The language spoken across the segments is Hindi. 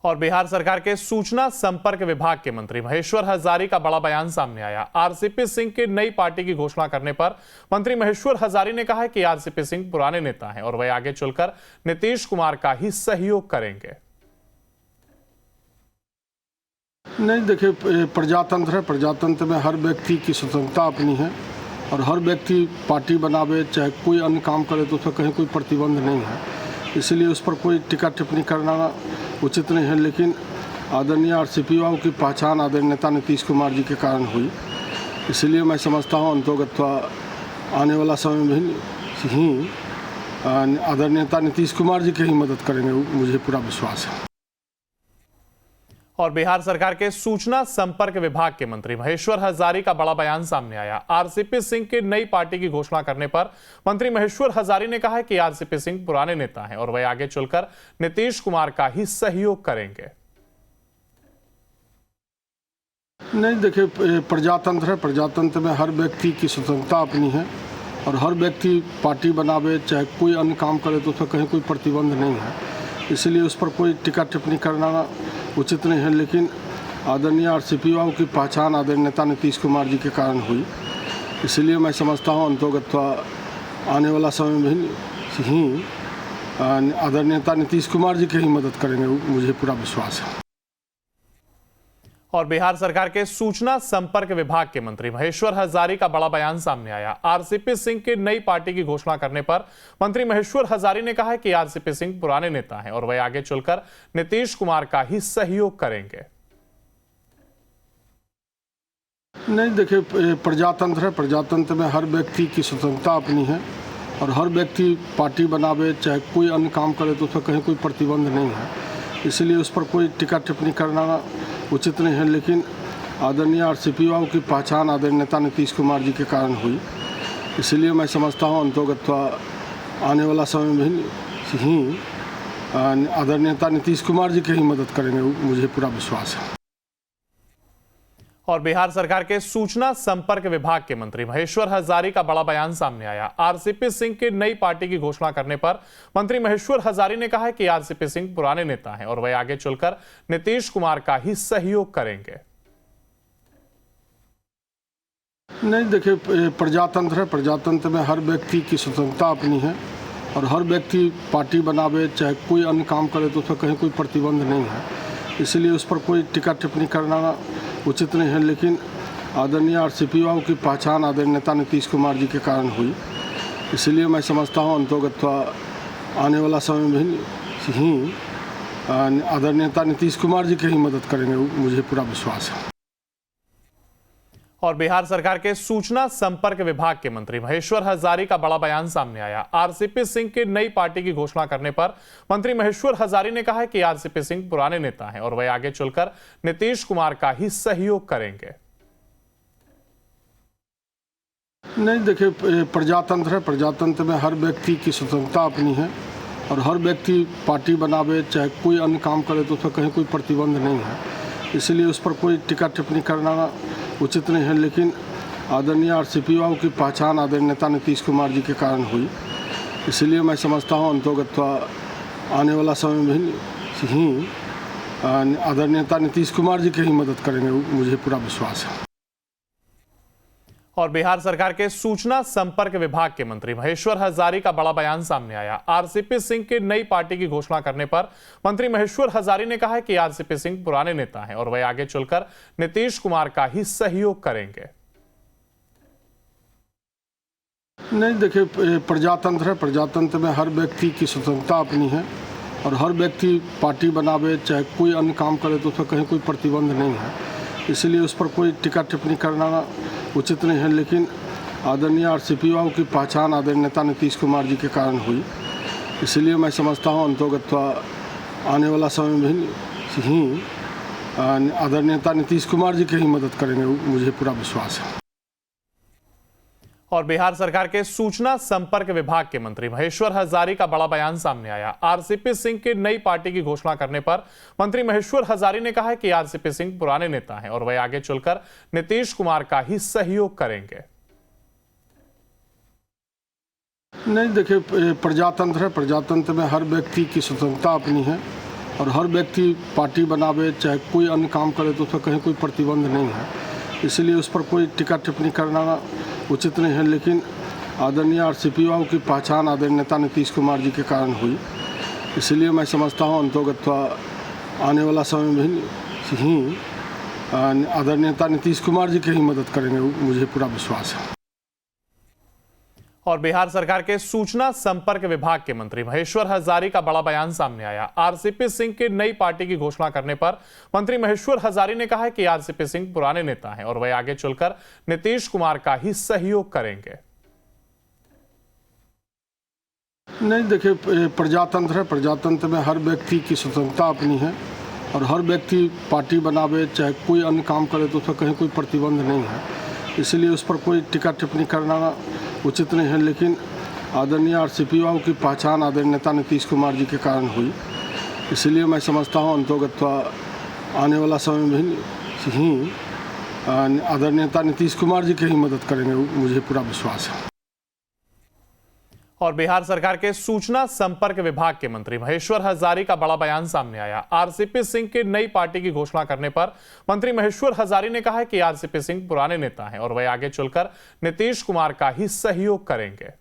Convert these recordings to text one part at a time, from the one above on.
और बिहार सरकार के सूचना संपर्क विभाग के मंत्री महेश्वर हजारी का बड़ा बयान सामने आया। आरसीपी सिंह की नई पार्टी की घोषणा करने पर मंत्री महेश्वर हजारी ने कहा है कि आरसीपी सिंह पुराने नेता हैं और वह आगे चलकर नीतीश कुमार का ही सहयोग करेंगे। नहीं, देखिए, प्रजातंत्र है। प्रजातंत्र में हर व्यक्ति की स्वतंत्रता अपनी है और हर व्यक्ति पार्टी बनावे चाहे कोई अन्य काम करे तो उसमें कहीं कोई प्रतिबंध नहीं है, इसलिए उस पर कोई टिक्का टिप्पणी करना उचित नहीं है। लेकिन आदरणीय आरसीपी बाबू की पहचान आदरणीय नेता नीतीश कुमार जी के कारण हुई, इसलिए मैं समझता हूँ अंतर्गत आने वाला समय में ही आदरणीय नेता नीतीश कुमार जी की ही मदद करेंगे, मुझे पूरा विश्वास है। और बिहार सरकार के सूचना संपर्क विभाग के मंत्री महेश्वर हजारी का बड़ा बयान सामने आया। आरसीपी सिंह की नई पार्टी की घोषणा करने पर मंत्री महेश्वर हजारी ने कहा है कि आरसीपी सिंह पुराने नेता हैं और वह आगे चलकर नीतीश कुमार का ही सहयोग करेंगे। नहीं, देखिए, प्रजातंत्र है। प्रजातंत्र में हर व्यक्ति की स्वतंत्रता अपनी है और हर व्यक्ति पार्टी बनावे चाहे कोई अन्य काम करे तो उसमें कहीं कोई प्रतिबंध नहीं है, इसलिए उस पर कोई टिक्का टिप्पणी करना उचित नहीं है। लेकिन आदरणीय आरसीपी बाबू की पहचान आदरणीय नेता नीतीश कुमार जी के कारण हुई, इसलिए मैं समझता हूँ अंतर्गत आने वाला समय में ही आदरणीय नेता नीतीश कुमार जी की ही मदद करेंगे, मुझे पूरा विश्वास है। और बिहार सरकार के सूचना संपर्क विभाग के मंत्री महेश्वर हजारी का बड़ा बयान सामने आया। आरसीपी सिंह की नई पार्टी की घोषणा करने पर मंत्री महेश्वर हजारी ने कहा है कि आरसीपी सिंह पुराने नेता हैं और वह आगे चलकर नीतीश कुमार का ही सहयोग करेंगे। नहीं, देखिए, प्रजातंत्र है। प्रजातंत्र में हर व्यक्ति की स्वतंत्रता अपनी है और हर व्यक्ति पार्टी बनावे चाहे कोई अन्य काम करे तो उसमें कहीं कोई प्रतिबंध नहीं है, इसलिए उस पर कोई टिक्का टिप्पणी करना उचित नहीं है। लेकिन आदरणीय आरसीपी बाबू की पहचान आदरणीय नेता नीतीश कुमार जी के कारण हुई, इसलिए मैं समझता हूँ अंतर्गत आने वाला समय में ही आदरणीय नेता नीतीश कुमार जी की ही मदद करेंगे, मुझे पूरा विश्वास है। और बिहार सरकार के सूचना संपर्क विभाग के मंत्री महेश्वर हजारी का बड़ा बयान सामने आया। आरसीपी सिंह की नई पार्टी की घोषणा करने पर मंत्री महेश्वर हजारी ने कहा है कि आरसीपी सिंह पुराने नेता हैं और वह आगे चलकर नीतीश कुमार का ही सहयोग करेंगे। नहीं, देखिए, प्रजातंत्र है। प्रजातंत्र में हर व्यक्ति की स्वतंत्रता अपनी है और हर व्यक्ति पार्टी बनावे चाहे कोई अन्य काम करे तो उसमें कहीं कोई प्रतिबंध नहीं है, इसलिए उस पर कोई टिक्का टिप्पणी करना उचित नहीं है। लेकिन आदरणीय आरसीपी बाबू की पहचान आदरणीय नेता नीतीश कुमार जी के कारण हुई, इसलिए मैं समझता हूँ अंतर्गत आने वाला समय में ही आदरणीय नेता नीतीश कुमार जी की ही मदद करेंगे, मुझे पूरा विश्वास है। और बिहार सरकार के सूचना संपर्क विभाग के मंत्री महेश्वर हजारी का बड़ा बयान सामने आया। आरसीपी सिंह की नई पार्टी की घोषणा करने पर मंत्री महेश्वर हजारी ने कहा है कि आरसीपी सिंह पुराने नेता हैं और वह आगे चलकर नीतीश कुमार का ही सहयोग करेंगे। नहीं, देखिए, प्रजातंत्र है। प्रजातंत्र में हर व्यक्ति की स्वतंत्रता अपनी है और हर व्यक्ति पार्टी बनावे चाहे कोई अन्य काम करे तो उसमें कहीं कोई प्रतिबंध नहीं है, इसलिए उस पर कोई टिक्का टिप्पणी करना उचित नहीं है। लेकिन आदरणीय आरसीपी बाबू की पहचान आदरणीय नेता नीतीश कुमार जी के कारण हुई, इसलिए मैं समझता हूँ अंतर्गत आने वाला समय में ही आदरणीय नेता नीतीश कुमार जी की ही मदद करेंगे, मुझे पूरा विश्वास है। और बिहार सरकार के सूचना संपर्क विभाग के मंत्री महेश्वर हजारी का बड़ा बयान सामने आया। आरसीपी सिंह की नई पार्टी की घोषणा करने पर मंत्री महेश्वर हजारी ने कहा है कि आरसीपी सिंह पुराने नेता हैं और वह आगे चलकर नीतीश कुमार का ही सहयोग करेंगे। नहीं, देखिए, प्रजातंत्र है। प्रजातंत्र में हर व्यक्ति की स्वतंत्रता अपनी है और हर व्यक्ति पार्टी बनावे चाहे कोई अन्य काम करे तो उसमें कहीं कोई प्रतिबंध नहीं है, इसलिए उस पर कोई टिक्का टिप्पणी करना उचित नहीं है। लेकिन आदरणीय आरसीपी बाबू की पहचान आदरणीय नेता नीतीश कुमार जी के कारण हुई, इसलिए मैं समझता हूँ अंतर्गत आने वाला समय में ही आदरणीय नेता नीतीश कुमार जी की ही मदद करेंगे, मुझे पूरा विश्वास है। और बिहार सरकार के सूचना संपर्क विभाग के मंत्री महेश्वर हजारी का बड़ा बयान सामने आया। आरसीपी सिंह की नई पार्टी की घोषणा करने पर मंत्री महेश्वर हजारी ने कहा है कि आरसीपी सिंह पुराने नेता हैं और वह आगे चलकर नीतीश कुमार का ही सहयोग करेंगे। नहीं, देखिए, प्रजातंत्र है। प्रजातंत्र में हर व्यक्ति की स्वतंत्रता अपनी है और हर व्यक्ति पार्टी बनावे चाहे कोई अन्य काम करे तो उसमें कहीं कोई प्रतिबंध नहीं है, इसलिए उस पर कोई टिक्का टिप्पणी करना उचित नहीं है। लेकिन आदरणीय आरसीपी बाबू की पहचान आदरणीय नेता नीतीश कुमार जी के कारण हुई, इसलिए मैं समझता हूँ अंतर्गत आने वाला समय में ही आदरणीय नेता नीतीश कुमार जी की ही मदद करेंगे, मुझे पूरा विश्वास है। और बिहार सरकार के सूचना संपर्क विभाग के मंत्री महेश्वर हजारी का बड़ा बयान सामने आया। आरसीपी सिंह की नई पार्टी की घोषणा करने पर मंत्री महेश्वर हजारी ने कहा है कि आरसीपी सिंह पुराने नेता हैं और वह आगे चलकर नीतीश कुमार का ही सहयोग करेंगे। नहीं देखिए, प्रजातंत्र है, प्रजातंत्र में हर व्यक्ति की स्वतंत्रता अपनी है और हर व्यक्ति पार्टी बनावे चाहे कोई अन्य काम करे तो उसमें कहीं कोई प्रतिबंध नहीं है, इसलिए उस पर कोई टिक्का टिप्पणी करना उचित नहीं है। लेकिन आदरणीय आरसीपी बाबू की पहचान आदरणीय नेता नीतीश कुमार जी के कारण हुई, इसलिए मैं समझता हूँ अंतर्गत आने वाला समय में ही आदरणीय नेता नीतीश कुमार जी की ही मदद करेंगे, मुझे पूरा विश्वास है। और बिहार सरकार के सूचना संपर्क विभाग के मंत्री महेश्वर हजारी का बड़ा बयान सामने आया। आरसीपी सिंह की नई पार्टी की घोषणा करने पर मंत्री महेश्वर हजारी ने कहा है कि आरसीपी सिंह पुराने नेता हैं और वह आगे चलकर नीतीश कुमार का ही सहयोग करेंगे।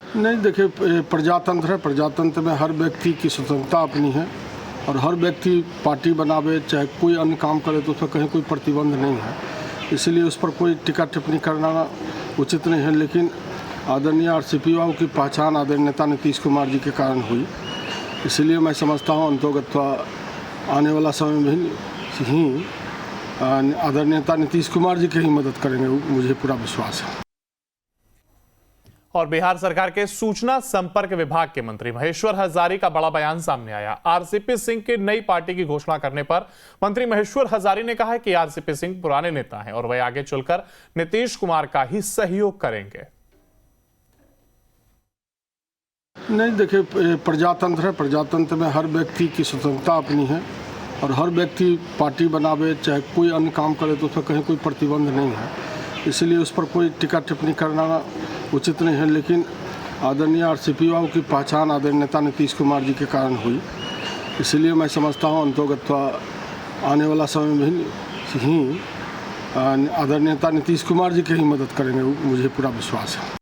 नहीं देखिए, प्रजातंत्र है, प्रजातंत्र में हर व्यक्ति की स्वतंत्रता अपनी है और हर व्यक्ति पार्टी बनावे चाहे कोई अन्य काम करे तो उसमें कहीं कोई प्रतिबंध नहीं है, इसलिए उस पर कोई टिक्का टिप्पणी करना उचित नहीं है। लेकिन आदरणीय आरसीपी बाबू की पहचान आदरणीय नेता नीतीश कुमार जी के कारण हुई, इसलिए मैं समझता हूँ अंतर्गत आने वाला समय में ही आदरणीय नेता नीतीश कुमार जी की ही मदद करेंगे, मुझे पूरा विश्वास है। और बिहार सरकार के सूचना संपर्क विभाग के मंत्री महेश्वर हजारी का बड़ा बयान सामने आया। आरसीपी सिंह की नई पार्टी की घोषणा करने पर मंत्री महेश्वर हजारी ने कहा है कि आरसीपी सिंह पुराने नेता हैं और वह आगे चलकर नीतीश कुमार का ही सहयोग करेंगे। नहीं देखिए, प्रजातंत्र है, प्रजातंत्र में हर व्यक्ति की स्वतंत्रता अपनी है और हर व्यक्ति पार्टी बनावे चाहे कोई अन्य काम करे तो उसमें कहीं कोई प्रतिबंध नहीं है, इसलिए उस पर कोई टिक्का टिप्पणी करना उचित नहीं है। लेकिन आदरणीय आरसीपी बाबू की पहचान आदरणीय नेता नीतीश कुमार जी के कारण हुई, इसलिए मैं समझता हूँ अंतर्गत आने वाला समय में ही आदरणीय नेता नीतीश कुमार जी की ही मदद करेंगे, मुझे पूरा विश्वास है।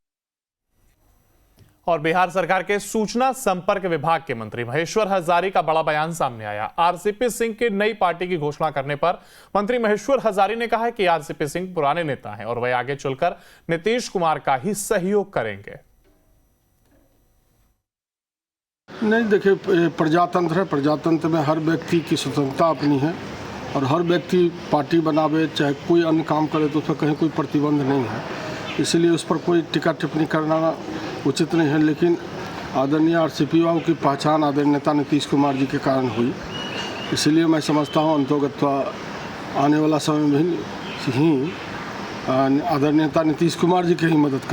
और बिहार सरकार के सूचना संपर्क विभाग के मंत्री महेश्वर हजारी का बड़ा बयान सामने आया। आरसीपी सिंह की नई पार्टी की घोषणा करने पर मंत्री महेश्वर हजारी ने कहा है कि आरसीपी सिंह पुराने नेता हैं और वह आगे चलकर नीतीश कुमार का ही सहयोग करेंगे। नहीं देखिए, प्रजातंत्र है, प्रजातंत्र में हर व्यक्ति की स्वतंत्रता अपनी है और हर व्यक्ति पार्टी बनावे चाहे कोई अन्य काम करे तो उसमें कहीं कोई प्रतिबंध नहीं है, इसलिए उस पर कोई टिक्का टिप्पणी करना उचित नहीं है। लेकिन आदरणीय आरसीपी बाबू की पहचान आदरणीय नेता नीतीश कुमार जी के कारण हुई, इसलिए मैं समझता हूँ अंतर्गत आने वाला समय में ही आदरणीय नेता नीतीश कुमार जी की ही मदद